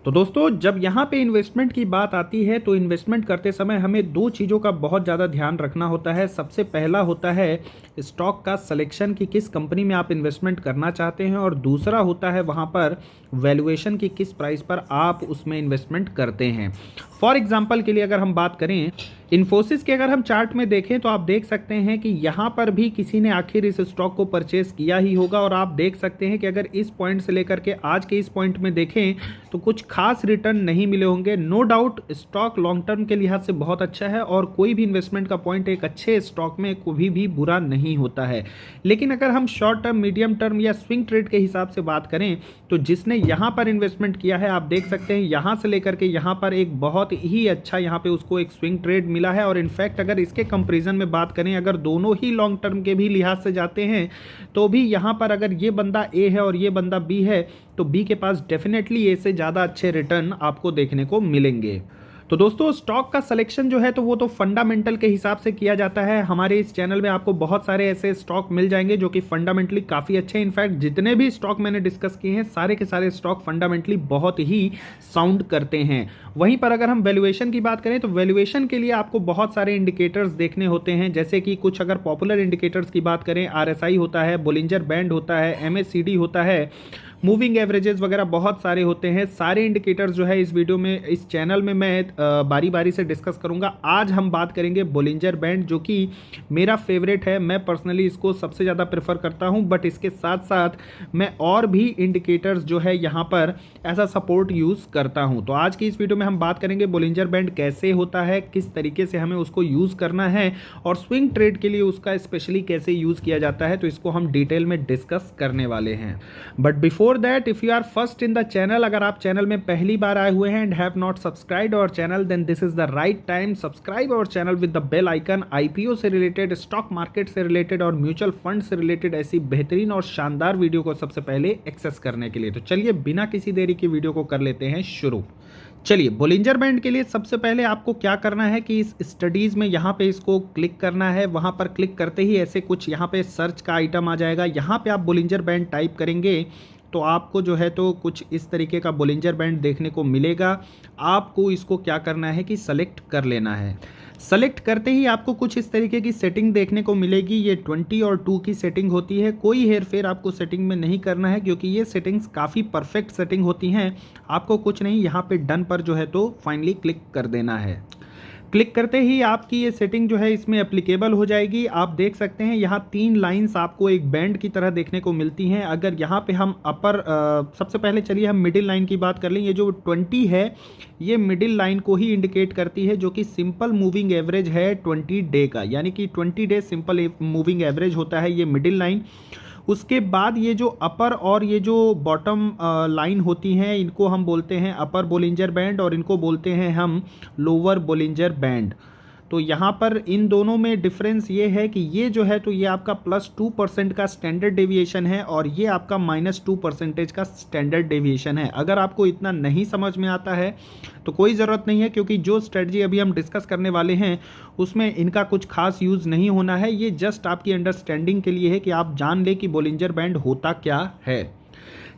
तो दोस्तों जब यहाँ पे इन्वेस्टमेंट की बात आती है तो इन्वेस्टमेंट करते समय हमें दो चीज़ों का बहुत ज़्यादा ध्यान रखना होता है। सबसे पहला होता है स्टॉक का सिलेक्शन कि किस कंपनी में आप इन्वेस्टमेंट करना चाहते हैं, और दूसरा होता है वहाँ पर वैल्यूएशन की किस प्राइस पर आप उसमें इन्वेस्टमेंट करते हैं। फॉर एग्जांपल के लिए अगर हम बात करें इन्फोसिस के, अगर हम चार्ट में देखें तो आप देख सकते हैं कि यहाँ पर भी किसी ने आखिर इस स्टॉक को परचेस किया ही होगा, और आप देख सकते हैं कि अगर इस पॉइंट से लेकर के आज के इस पॉइंट में देखें तो कुछ खास रिटर्न नहीं मिले होंगे। No doubt stock long term के लिहाज से बहुत अच्छा है, और कोई भी इन्वेस्टमेंट का पॉइंट एक अच्छे स्टॉक में कभी भी बुरा नहीं होता है। लेकिन अगर हम शॉर्ट टर्म, मीडियम टर्म या स्विंग ट्रेड के हिसाब से बात करें तो जिसने यहाँ पर इन्वेस्टमेंट किया है आप देख सकते हैं यहाँ से लेकर के यहाँ पर एक बहुत ही अच्छा यहाँ पे उसको एक स्विंग ट्रेड मिला है। और इनफैक्ट अगर इसके कंपैरिजन में बात करें, अगर दोनों ही लॉन्ग टर्म के भी लिहाज से जाते हैं तो भी यहाँ पर अगर ये बंदा ए है और ये बंदा बी है तो बी के पास डेफिनेटली ए से ज़्यादा अच्छे रिटर्न आपको देखने को मिलेंगे। तो दोस्तों स्टॉक का सिलेक्शन जो है तो वो तो फंडामेंटल के हिसाब से किया जाता है। हमारे इस चैनल में आपको बहुत सारे ऐसे स्टॉक मिल जाएंगे जो कि फंडामेंटली काफ़ी अच्छे हैं। इनफैक्ट जितने भी स्टॉक मैंने डिस्कस किए हैं सारे के सारे स्टॉक फंडामेंटली बहुत ही साउंड करते हैं। वहीं पर अगर हम वैल्यूएशन की बात करें तो वैल्यूएशन के लिए आपको बहुत सारे इंडिकेटर्स देखने होते हैं, जैसे कि कुछ अगर पॉपुलर इंडिकेटर्स की बात करें आरएसआई होता है, बोलिंजर बैंड होता है, एमएससीडी होता है, मूविंग एवरेजेस वगैरह बहुत सारे होते हैं। सारे इंडिकेटर्स जो है इस वीडियो में, इस चैनल में मैं बारी बारी से डिस्कस करूंगा। आज हम बात करेंगे बोलिंजर बैंड जो कि मेरा फेवरेट है, मैं पर्सनली इसको सबसे ज़्यादा प्रेफर करता हूं। बट इसके साथ साथ मैं और भी इंडिकेटर्स जो है यहाँ पर ऐसा सपोर्ट यूज़ करता हूँ। तो आज की इस वीडियो में हम बात करेंगे बोलिंजर बैंड कैसे होता है, किस तरीके से हमें उसको यूज़ करना है, और स्विंग ट्रेड के लिए उसका स्पेशली कैसे यूज़ किया जाता है, तो इसको हम डिटेल में डिस्कस करने वाले हैं। But before that if you are first in the channel, अगर आप चैनल में पहली बार आए हुए हैं and have not subscribed our channel then this is the right time. Subscribe our channel with the bell icon. IPO से related, stock market से रिलेटेड और म्यूचुअल फंड से रिलेटेड ऐसी बेहतरीन और शानदार वीडियो को सबसे पहले एक्सेस करने के लिए। तो चलिए बिना किसी देरी की वीडियो को कर लेते हैं शुरू। चलिए बोलिंजर बैंड के लिए सबसे पहले आपको क्या करना है कि इस स्टडीज़ में यहाँ पे इसको क्लिक करना है। वहाँ पर क्लिक करते ही ऐसे कुछ यहाँ पे सर्च का आइटम आ जाएगा। यहाँ पे आप बोलिंजर बैंड टाइप करेंगे तो आपको जो है तो कुछ इस तरीके का बोलिंजर बैंड देखने को मिलेगा। आपको इसको क्या करना है कि सेलेक्ट कर लेना है। सेलेक्ट करते ही आपको कुछ इस तरीके की सेटिंग देखने को मिलेगी। ये 20 और 2 की सेटिंग होती है। कोई हेर फेर आपको सेटिंग में नहीं करना है क्योंकि ये सेटिंग्स काफ़ी परफेक्ट सेटिंग होती हैं। आपको कुछ नहीं, यहाँ पे डन पर जो है तो फाइनली क्लिक कर देना है। क्लिक करते ही आपकी ये सेटिंग जो है इसमें एप्लीकेबल हो जाएगी। आप देख सकते हैं यहाँ 3 लाइंस आपको एक बैंड की तरह देखने को मिलती हैं। अगर यहाँ पे हम सबसे पहले चलिए हम मिडिल लाइन की बात कर लें। ये जो 20 है ये मिडिल लाइन को ही इंडिकेट करती है, जो कि सिंपल मूविंग एवरेज है 20 डे का, यानी कि 20 डे सिंपल मूविंग एवरेज होता है ये मिडिल लाइन। उसके बाद ये जो अपर और ये जो बॉटम लाइन होती हैं इनको हम बोलते हैं अपर बोलिंजर बैंड, और इनको बोलते हैं हम लोअर बोलिंजर बैंड। तो यहाँ पर इन दोनों में डिफरेंस ये है कि ये जो है तो ये आपका +2% का स्टैंडर्ड डेविएशन है और ये आपका -2% का स्टैंडर्ड डेविएशन है। अगर आपको इतना नहीं समझ में आता है तो कोई ज़रूरत नहीं है, क्योंकि जो स्ट्रेटजी अभी हम डिस्कस करने वाले हैं उसमें इनका कुछ खास यूज़ नहीं होना है। ये जस्ट आपकी अंडरस्टैंडिंग के लिए है कि आप जान लें कि बोलिंजर बैंड होता क्या है।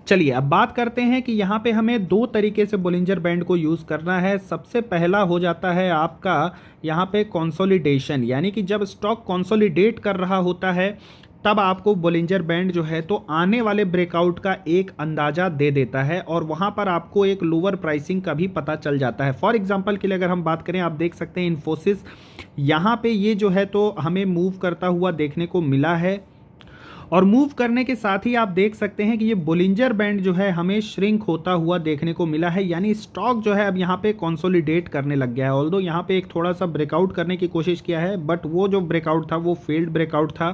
चलिए अब बात करते हैं कि यहाँ पे हमें 2 तरीके से बोलिंजर बैंड को यूज़ करना है। सबसे पहला हो जाता है आपका यहाँ पे कंसोलिडेशन, यानी कि जब स्टॉक कंसोलिडेट कर रहा होता है तब आपको बोलिंजर बैंड जो है तो आने वाले ब्रेकआउट का एक अंदाज़ा दे देता है, और वहाँ पर आपको एक लोअर प्राइसिंग का भी पता चल जाता है। फॉर एग्जांपल के लिए अगर हम बात करें, आप देख सकते हैं इन्फोसिस यहाँ पे ये जो है तो हमें मूव करता हुआ देखने को मिला है, और मूव करने के साथ ही आप देख सकते हैं कि ये बोलिंजर बैंड जो है हमें श्रिंक होता हुआ देखने को मिला है, यानी स्टॉक जो है अब यहाँ पे कंसोलिडेट करने लग गया है। ऑल्दो यहाँ पे एक थोड़ा सा ब्रेकआउट करने की कोशिश किया है, बट वो जो ब्रेकआउट था वो फेल्ड ब्रेकआउट था।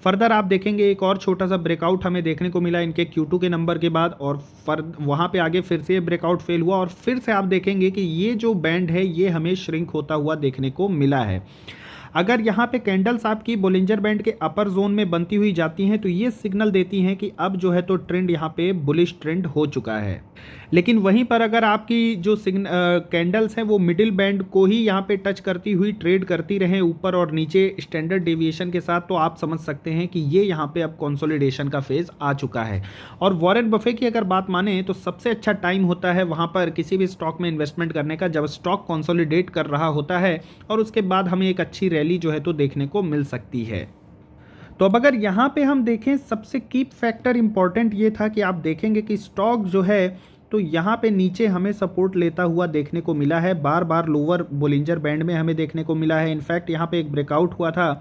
फर्दर आप देखेंगे एक और छोटा सा ब्रेकआउट हमें देखने को मिला इनके Q2 के नंबर के बाद, और वहाँ पे आगे फिर से ब्रेकआउट फेल हुआ, और फिर से आप देखेंगे कि ये जो बैंड है ये हमें श्रिंक होता हुआ देखने को मिला है। अगर यहाँ पे कैंडल्स आपकी बोलिंजर बैंड के अपर जोन में बनती हुई जाती हैं तो ये सिग्नल देती हैं कि अब जो है तो ट्रेंड यहाँ पे बुलिश ट्रेंड हो चुका है। लेकिन वहीं पर अगर आपकी जो कैंडल्स हैं वो मिडिल बैंड को ही यहाँ पे टच करती हुई ट्रेड करती रहें ऊपर और नीचे स्टैंडर्ड डेविएशन के साथ, तो आप समझ सकते हैं कि ये यहाँ पे अब कंसोलिडेशन का फेज आ चुका है। और वॉरेन बफे की अगर बात माने तो सबसे अच्छा टाइम होता है वहाँ पर किसी भी स्टॉक में इन्वेस्टमेंट करने का जब स्टॉक कंसोलिडेट कर रहा होता है और उसके बाद हमें एक अच्छी रैली जो है तो देखने को मिल सकती है। तो अब अगर यहाँ पे हम देखें, सबसे की फैक्टर इंपॉर्टेंट ये था कि आप देखेंगे कि स्टॉक जो है तो यहाँ पे नीचे हमें सपोर्ट लेता हुआ देखने को मिला है, बार बार लोअर बोलिंजर बैंड में हमें देखने को मिला है। इनफैक्ट यहाँ पे एक ब्रेकआउट हुआ था,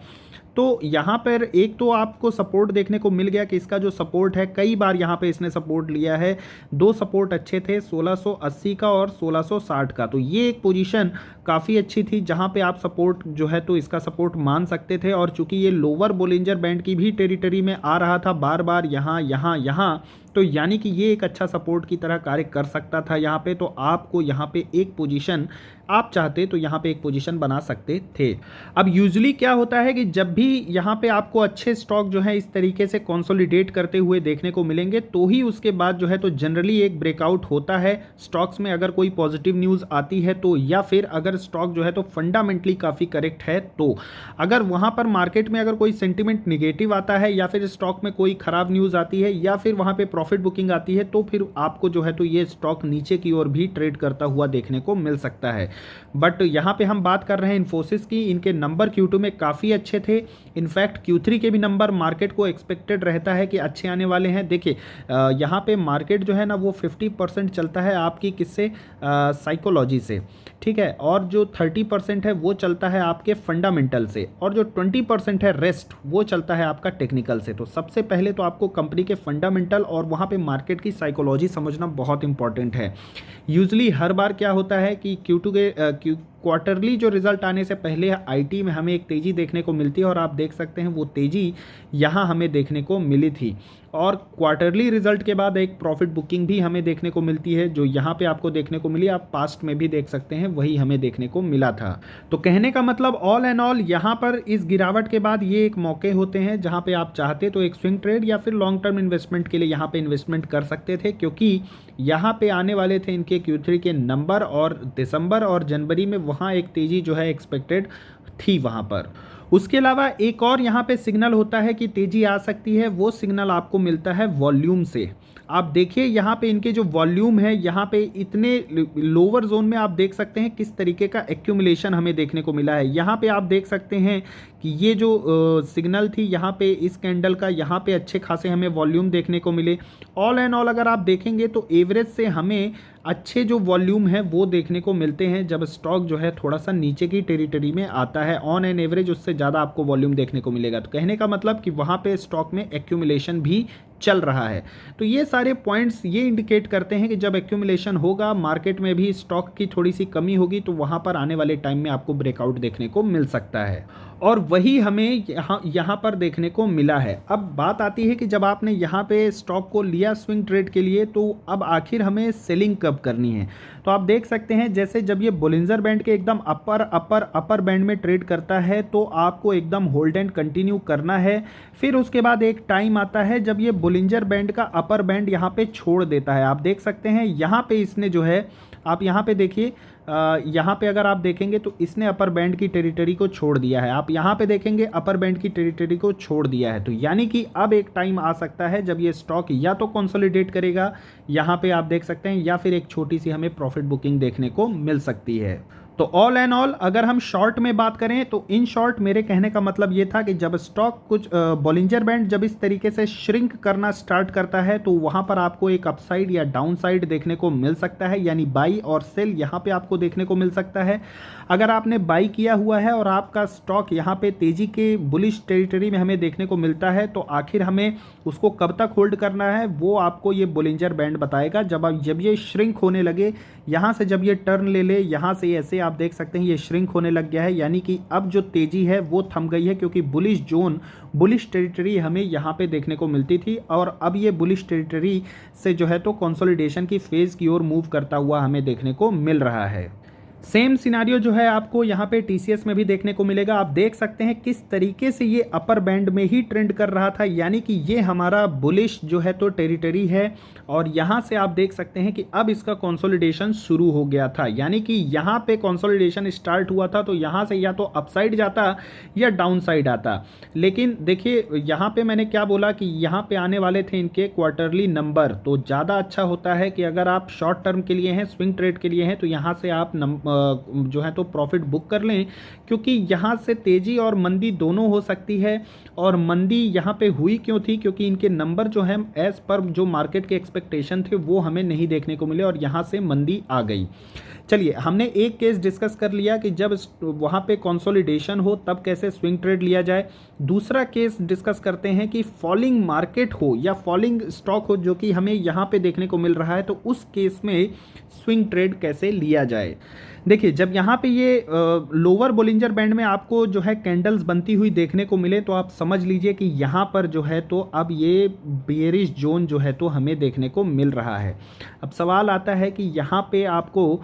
तो यहाँ पर एक तो आपको सपोर्ट देखने को मिल गया कि इसका जो सपोर्ट है कई बार यहाँ पे इसने सपोर्ट लिया है। दो सपोर्ट अच्छे थे, 1680 का और 1660 का, तो ये एक पोजीशन काफ़ी अच्छी थी जहाँ पे आप सपोर्ट जो है तो इसका सपोर्ट मान सकते थे। और चूंकि ये लोअर बोलिंजर बैंड की भी टेरिटरी में आ रहा था बार बार यहाँ यहाँ यहाँ, तो यानी कि ये एक अच्छा सपोर्ट की तरह कार्य कर सकता था यहाँ पे। तो आपको यहाँ पे एक पोजीशन, आप चाहते तो यहाँ पे एक पोजीशन बना सकते थे। अब यूजुअली क्या होता है कि जब भी यहाँ पे आपको अच्छे स्टॉक जो है इस तरीके से कंसोलिडेट करते हुए देखने को मिलेंगे तो ही उसके बाद जो है तो जनरली एक ब्रेकआउट होता है स्टॉक्स में, अगर कोई पॉजिटिव न्यूज़ आती है तो, या फिर अगर स्टॉक जो है तो फंडामेंटली काफ़ी करेक्ट है तो। अगर वहाँ पर मार्केट में अगर कोई सेंटिमेंट निगेटिव आता है या फिर स्टॉक में कोई ख़राब न्यूज़ आती है या फिर वहाँ पर प्रॉफिट बुकिंग आती है तो फिर आपको जो है तो ये स्टॉक नीचे की ओर भी ट्रेड करता हुआ देखने को मिल सकता है। बट यहाँ पे हम बात कर रहे हैं इन्फोसिस की, इनके नंबर Q2 में काफ़ी अच्छे थे। इनफैक्ट Q3 के भी नंबर मार्केट को एक्सपेक्टेड रहता है कि अच्छे आने वाले हैं। देखिए यहाँ पे मार्केट जो है ना वो 50% चलता है आपकी किससे, साइकोलॉजी से, ठीक है, और जो 30% है वो चलता है आपके फंडामेंटल से, और जो 20% है रेस्ट वो चलता है आपका टेक्निकल से। तो सबसे पहले तो आपको कंपनी के फंडामेंटल और वहाँ पे मार्केट की साइकोलॉजी समझना बहुत इंपॉर्टेंट है। यूजली हर बार क्या होता है कि Q2 के क्वार्टरली जो रिजल्ट आने से पहले आईटी में हमें एक तेज़ी देखने को मिलती है और आप देख सकते हैं वो तेज़ी यहाँ हमें देखने को मिली थी। और क्वार्टरली रिजल्ट के बाद एक प्रॉफिट बुकिंग भी हमें देखने को मिलती है जो यहाँ पे आपको देखने को मिली, आप पास्ट में भी देख सकते हैं वही हमें देखने को मिला था। तो कहने का मतलब ऑल एंड ऑल यहाँ पर इस गिरावट के बाद ये एक मौके होते हैं जहाँ पे आप चाहते तो एक स्विंग ट्रेड या फिर लॉन्ग टर्म इन्वेस्टमेंट के लिए यहाँ पे इन्वेस्टमेंट कर सकते थे, क्योंकि यहाँ पे आने वाले थे इनके Q3 के नंबर और दिसंबर और जनवरी में वहाँ एक तेज़ी जो है एक्सपेक्टेड थी वहाँ पर। उसके अलावा एक और यहाँ पे सिग्नल होता है कि तेज़ी आ सकती है, वो सिग्नल आपको मिलता है वॉल्यूम से। आप देखिए यहाँ पे इनके जो वॉल्यूम है यहाँ पे इतने लोअर जोन में आप देख सकते हैं किस तरीके का एक्यूमुलेशन हमें देखने को मिला है। यहाँ पे आप देख सकते हैं कि ये जो सिग्नल थी यहाँ पे इस कैंडल का, यहाँ पे अच्छे खासे हमें वॉल्यूम देखने को मिले। ऑल एंड ऑल अगर आप देखेंगे तो एवरेज से हमें अच्छे जो वॉल्यूम है वो देखने को मिलते हैं जब स्टॉक जो है थोड़ा सा नीचे की टेरिटरी में आता है। ऑन एन एवरेज उससे ज़्यादा आपको वॉल्यूम देखने को मिलेगा। तो कहने का मतलब कि वहाँ पे स्टॉक में एक्यूमुलेशन भी चल रहा है। तो ये सारे पॉइंट्स ये इंडिकेट करते हैं कि जब एक्यूमुलेशन होगा, मार्केट में भी स्टॉक की थोड़ी सी कमी होगी, तो वहाँ पर आने वाले टाइम में आपको ब्रेकआउट देखने को मिल सकता है। और वही हमें यहाँ पर देखने को मिला है। अब बात आती है कि जब आपने यहाँ पे स्टॉक को लिया स्विंग ट्रेड के लिए, तो अब आखिर हमें सेलिंग कब करनी है। तो आप देख सकते हैं जैसे जब ये बोलिंजर बैंड के एकदम अपर बैंड में ट्रेड करता है तो आपको एकदम होल्ड एंड कंटिन्यू करना है। फिर उसके बाद एक टाइम आता है जब ये बोलिंजर बैंड का अपर बैंड यहाँ पे छोड़ देता है। आप देख सकते हैं यहाँ पे इसने जो है, आप यहाँ पे देखिए, यहाँ पे अगर आप देखेंगे तो इसने अपर बैंड की टेरिटरी को छोड़ दिया है। आप यहाँ पे देखेंगे अपर बैंड की टेरिटरी को छोड़ दिया है। तो यानी कि अब एक टाइम आ सकता है जब ये स्टॉक या तो कंसोलिडेट करेगा, यहाँ पे आप देख सकते हैं, या फिर एक छोटी सी हमें प्रॉफिट बुकिंग देखने को मिल सकती है। तो ऑल एंड ऑल अगर हम शॉर्ट में बात करें तो इन शॉर्ट मेरे कहने का मतलब ये था कि जब स्टॉक कुछ बॉलिंजर बैंड जब इस तरीके से श्रिंक करना स्टार्ट करता है तो वहाँ पर आपको एक अपसाइड या डाउन साइड देखने को मिल सकता है, यानी बाई और सेल यहाँ पे आपको देखने को मिल सकता है। अगर आपने बाई किया हुआ है और आपका स्टॉक यहाँ पे तेज़ी के बुलिश टेरिटरी में हमें देखने को मिलता है, तो आखिर हमें उसको कब तक होल्ड करना है वो आपको ये बॉलिंजर बैंड बताएगा। जब ये श्रिंक होने लगे, यहाँ से जब ये टर्न ले ले, यहाँ से ऐसे आप देख सकते हैं ये श्रिंक होने लग गया है, यानी कि अब जो तेज़ी है वो थम गई है, क्योंकि बुलिश जोन, बुलिश टेरिटरी हमें यहाँ पे देखने को मिलती थी और अब ये बुलिश टेरिटरी से जो है तो कंसोलिडेशन की फेज़ की ओर मूव करता हुआ हमें देखने को मिल रहा है। सेम सिनारियो जो है आपको यहाँ पे टीसीएस में भी देखने को मिलेगा। आप देख सकते हैं किस तरीके से ये अपर बैंड में ही ट्रेंड कर रहा था, यानी कि ये हमारा बुलिश जो है तो टेरिटरी है, और यहाँ से आप देख सकते हैं कि अब इसका कंसोलिडेशन शुरू हो गया था, यानी कि यहाँ पे कंसोलिडेशन स्टार्ट हुआ था तो यहाँ से या तो अपसाइड जाता या डाउन साइड आता। लेकिन देखिए यहाँ पे मैंने क्या बोला कि यहाँ पे आने वाले थे इनके क्वार्टरली नंबर, तो ज़्यादा अच्छा होता है कि अगर आप शॉर्ट टर्म के लिए हैं, स्विंग ट्रेड के लिए हैं, तो यहाँ से आप जो है तो प्रॉफिट बुक कर लें, क्योंकि यहाँ से तेज़ी और मंदी दोनों हो सकती है। और मंदी यहाँ पे हुई क्यों थी, क्योंकि इनके नंबर जो हैं एज़ पर जो मार्केट के एक्सपेक्टेशन थे वो हमें नहीं देखने को मिले और यहाँ से मंदी आ गई। चलिए, हमने एक केस डिस्कस कर लिया कि जब वहाँ पे कंसोलिडेशन हो तब कैसे स्विंग ट्रेड लिया जाए। दूसरा केस डिस्कस करते हैं कि फॉलिंग मार्केट हो या फॉलिंग स्टॉक हो, जो कि हमें यहाँ पे देखने को मिल रहा है, तो उस केस में स्विंग ट्रेड कैसे लिया जाए। देखिए, जब यहाँ पे ये लोअर बोलिंजर बैंड में आपको जो है कैंडल्स बनती हुई देखने को मिले, तो आप समझ लीजिए कि यहाँ पर जो है तो अब ये बेयरिश जोन जो है तो हमें देखने को मिल रहा है। अब सवाल आता है कि यहाँ पे आपको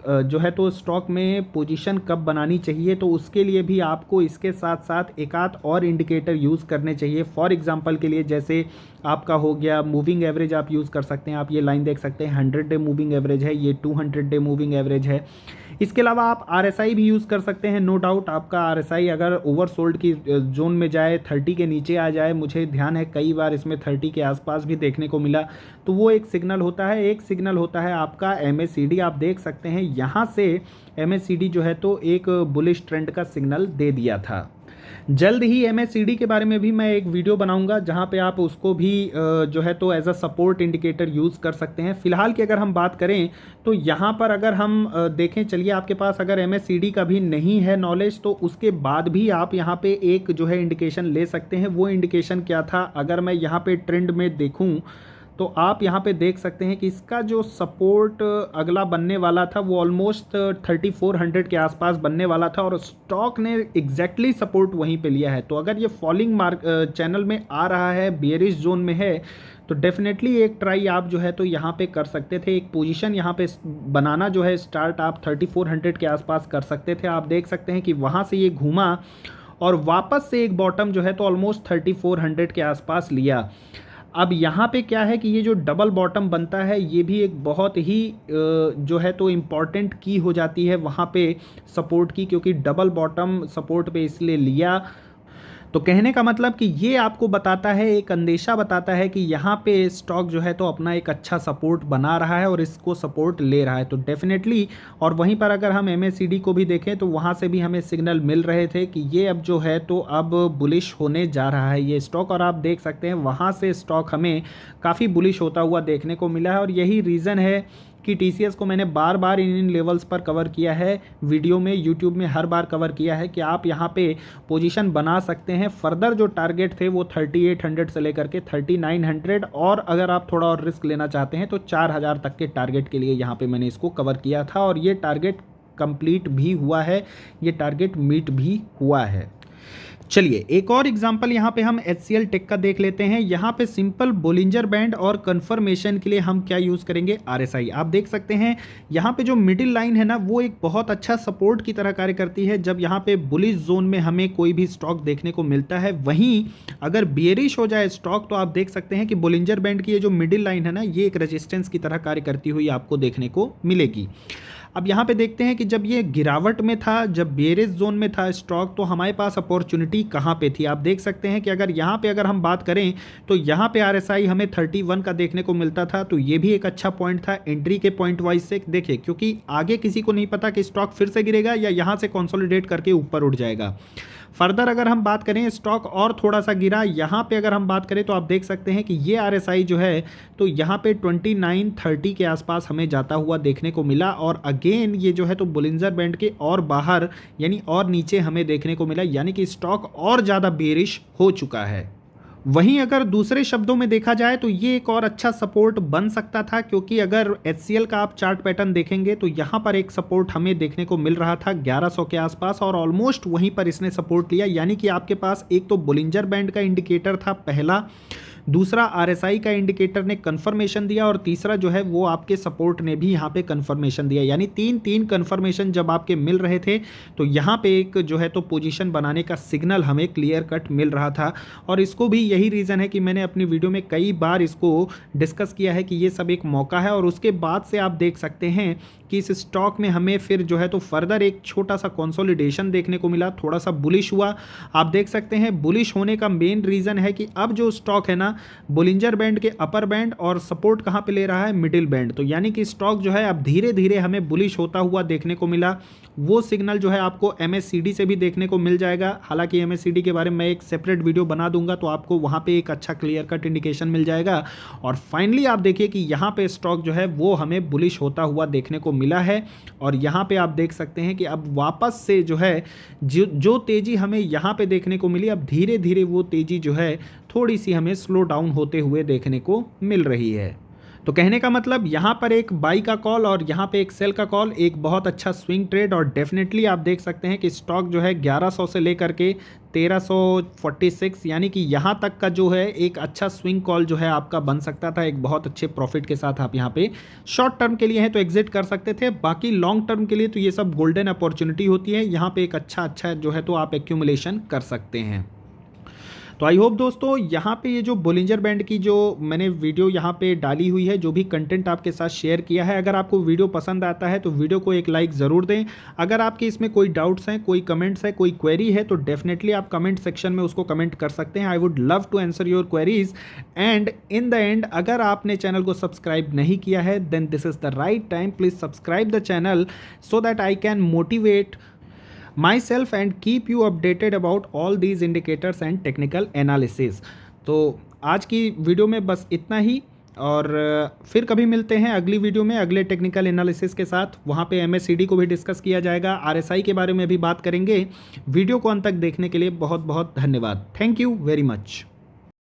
जो है तो स्टॉक में पोजीशन कब बनानी चाहिए, तो उसके लिए भी आपको इसके साथ साथ एक आध और इंडिकेटर यूज़ करने चाहिए। फॉर एग्जांपल के लिए जैसे आपका हो गया मूविंग एवरेज, आप यूज़ कर सकते हैं। आप ये लाइन देख सकते हैं 100 डे मूविंग एवरेज है, ये 200 डे मूविंग एवरेज है। इसके अलावा आप आरएसआई भी यूज़ कर सकते हैं। नो डाउट आपका आरएसआई अगर ओवरसोल्ड की जोन में जाए, 30 के नीचे आ जाए, मुझे ध्यान है कई बार इसमें 30 के आसपास भी देखने को मिला, तो वो एक सिग्नल होता है। एक सिग्नल होता है आपका एमएससीडी। आप देख सकते हैं यहाँ से एमएससीडी जो है तो एक बुलिश ट्रेंड का सिग्नल दे दिया था। जल्द ही एमएससीडी के बारे में भी मैं एक वीडियो बनाऊंगा, जहां पे आप उसको भी जो है तो as a support indicator use कर सकते हैं। फिलहाल की अगर हम बात करें तो यहाँ पर अगर हम देखें, चलिए आपके पास अगर एमएससीडी का भी नहीं है नॉलेज, तो उसके बाद भी आप यहाँ पे एक जो है इंडिकेशन ले सकते हैं। वो इंडिकेशन क्या था, अगर मैं यहाँ पे ट्रेंड में देखूँ तो आप यहाँ पे देख सकते हैं कि इसका जो सपोर्ट अगला बनने वाला था वो ऑलमोस्ट 3400 के आसपास बनने वाला था, और स्टॉक ने एग्जैक्टली सपोर्ट वहीं पे लिया है। तो अगर ये फॉलिंग चैनल में आ रहा है, बेयरिश जोन में है, तो डेफिनेटली एक ट्राई आप जो है तो यहाँ पे कर सकते थे। एक पोजीशन यहाँ पे बनाना जो है स्टार्ट आप 3400 के आसपास कर सकते थे। आप देख सकते हैं कि वहाँ से ये घूमा और वापस से एक बॉटम जो है तो ऑलमोस्ट 3400 के आसपास लिया। अब यहाँ पे क्या है कि ये जो डबल बॉटम बनता है, ये भी एक बहुत ही जो है तो इम्पॉर्टेंट की हो जाती है वहाँ पे सपोर्ट की, क्योंकि डबल बॉटम सपोर्ट पे इसलिए लिया। तो कहने का मतलब कि ये आपको बताता है, एक अंदेशा बताता है कि यहाँ पे स्टॉक जो है तो अपना एक अच्छा सपोर्ट बना रहा है और इसको सपोर्ट ले रहा है। तो डेफिनेटली, और वहीं पर अगर हम एमएससीडी को भी देखें तो वहाँ से भी हमें सिग्नल मिल रहे थे कि ये अब जो है तो अब बुलिश होने जा रहा है ये स्टॉक, और आप देख सकते हैं वहाँ से स्टॉक हमें काफ़ी बुलिश होता हुआ देखने को मिला है। और यही रीज़न है कि टीसीएस को मैंने बार बार इन लेवल्स पर कवर किया है वीडियो में, यूट्यूब में हर बार कवर किया है कि आप यहाँ पे पोजीशन बना सकते हैं। फर्दर जो टारगेट थे वो 3800 से लेकर के 3900, और अगर आप थोड़ा और रिस्क लेना चाहते हैं तो 4000 तक के टारगेट के लिए यहाँ पे मैंने इसको कवर किया था, और ये टारगेट कंप्लीट भी हुआ है, ये टारगेट मीट भी हुआ है। चलिए, एक और एग्जांपल यहाँ पे हम HCL टेक का देख लेते हैं। यहाँ पे सिंपल बोलिंजर बैंड और कंफर्मेशन के लिए हम क्या यूज़ करेंगे, RSI। आप देख सकते हैं यहाँ पे जो मिडिल लाइन है ना, वो एक बहुत अच्छा सपोर्ट की तरह कार्य करती है जब यहाँ पे बुलिश जोन में हमें कोई भी स्टॉक देखने को मिलता है। वहीं अगर बेयरिश हो जाए स्टॉक, तो आप देख सकते हैं कि बोलिंजर बैंड की ये जो मिडिल लाइन है ना, ये एक रेजिस्टेंस की तरह कार्य करती हुई आपको देखने को मिलेगी। अब यहाँ पे देखते हैं कि जब ये गिरावट में था, जब बेयरिश जोन में था स्टॉक, तो हमारे पास अपॉर्चुनिटी कहाँ पे थी। आप देख सकते हैं कि अगर हम बात करें तो यहाँ पे RSI हमें 31 का देखने को मिलता था, तो ये भी एक अच्छा पॉइंट था एंट्री के पॉइंट वाइज से। देखिए, क्योंकि आगे किसी को नहीं पता कि स्टॉक फिर से गिरेगा या यहाँ से कंसोलिडेट करके ऊपर उठ जाएगा। फर्दर अगर हम बात करें, स्टॉक और थोड़ा सा गिरा। यहाँ पे अगर हम बात करें तो आप देख सकते हैं कि ये RSI जो है तो यहाँ पे 2930 के आसपास हमें जाता हुआ देखने को मिला, और अगेन ये जो है तो बोलिंजर बैंड के और बाहर यानी और नीचे हमें देखने को मिला, यानी कि स्टॉक और ज़्यादा बेरिश हो चुका है। वहीं अगर दूसरे शब्दों में देखा जाए तो ये एक और अच्छा सपोर्ट बन सकता था, क्योंकि अगर HCL का आप चार्ट पैटर्न देखेंगे तो यहाँ पर एक सपोर्ट हमें देखने को मिल रहा था 1100 के आसपास, और ऑलमोस्ट वहीं पर इसने सपोर्ट लिया। यानी कि आपके पास एक तो बोलिंजर बैंड का इंडिकेटर था पहला, दूसरा RSI का इंडिकेटर ने कंफर्मेशन दिया और तीसरा जो है वो आपके सपोर्ट ने भी यहाँ पे कंफर्मेशन दिया। यानी तीन कंफर्मेशन जब आपके मिल रहे थे तो यहाँ पे एक जो है तो पोजीशन बनाने का सिग्नल हमें क्लियर कट मिल रहा था। और इसको भी यही रीज़न है कि मैंने अपनी वीडियो में कई बार इसको डिस्कस किया है कि ये सब एक मौका है। और उसके बाद से आप देख सकते हैं कि इस स्टॉक में हमें फिर जो है तो फर्दर एक छोटा सा कंसोलिडेशन देखने को मिला, थोड़ा सा बुलिश हुआ। आप देख सकते हैं बुलिश होने का मेन रीज़न है कि अब जो स्टॉक है ना, बोलिंजर बैंड के अपर बैंड और सपोर्ट कहाँ पे ले रहा है, मिडिल बैंड। तो यानी कि स्टॉक जो है अब धीरे धीरे हमें बुलिश होता हुआ देखने को मिला। वो सिग्नल जो है आपको MACD से भी देखने को मिल जाएगा। हालांकि MACD के बारे में मैं एक सेपरेट वीडियो बना दूंगा तो आपको वहाँ पे एक अच्छा क्लियर कट इंडिकेशन मिल जाएगा। और फाइनली आप देखिए कि यहाँ पे स्टॉक जो है वो हमें बुलिश होता हुआ देखने को मिला है। और यहाँ पे आप देख सकते हैं कि अब वापस से जो है जो तेज़ी हमें यहाँ पे देखने को मिली, अब धीरे धीरे वो तेज़ी जो है थोड़ी सी हमें स्लो डाउन होते हुए देखने को मिल रही है। तो कहने का मतलब यहाँ पर एक बाई का कॉल और यहाँ पे एक सेल का कॉल, एक बहुत अच्छा स्विंग ट्रेड। और डेफिनेटली आप देख सकते हैं कि स्टॉक जो है 1100 से लेकर के 1346 यानी कि यहाँ तक का जो है एक अच्छा स्विंग कॉल जो है आपका बन सकता था। एक बहुत अच्छे प्रॉफिट के साथ आप यहाँ पे शॉर्ट टर्म के लिए हैं तो एग्जिट कर सकते थे। बाकी लॉन्ग टर्म के लिए तो ये सब गोल्डन अपॉर्चुनिटी होती है। यहाँ पे एक अच्छा जो है तो आप एक्यूमुलेशन कर सकते हैं। तो आई होप दोस्तों यहाँ पे ये जो बोलिंजर बैंड की जो मैंने वीडियो यहाँ पे डाली हुई है, जो भी कंटेंट आपके साथ शेयर किया है, अगर आपको वीडियो पसंद आता है तो वीडियो को एक लाइक ज़रूर दें। अगर आपके इसमें कोई डाउट्स हैं, कोई कमेंट्स है, कोई क्वेरी है तो डेफिनेटली आप कमेंट सेक्शन में उसको कमेंट कर सकते हैं। I would love to answer your queries. And in the end अगर आपने चैनल को सब्सक्राइब नहीं किया है then this is the right time. Please subscribe the channel so that I can motivate myself and keep you updated about all these indicators and technical analysis। तो आज की video में बस इतना ही, और फिर कभी मिलते हैं अगली वीडियो में अगले टेक्निकल एनालिसिस के साथ। वहाँ पे MACD को भी डिस्कस किया जाएगा, RSI के बारे में भी बात करेंगे। वीडियो को अंत तक देखने के लिए बहुत बहुत धन्यवाद। Thank you very much.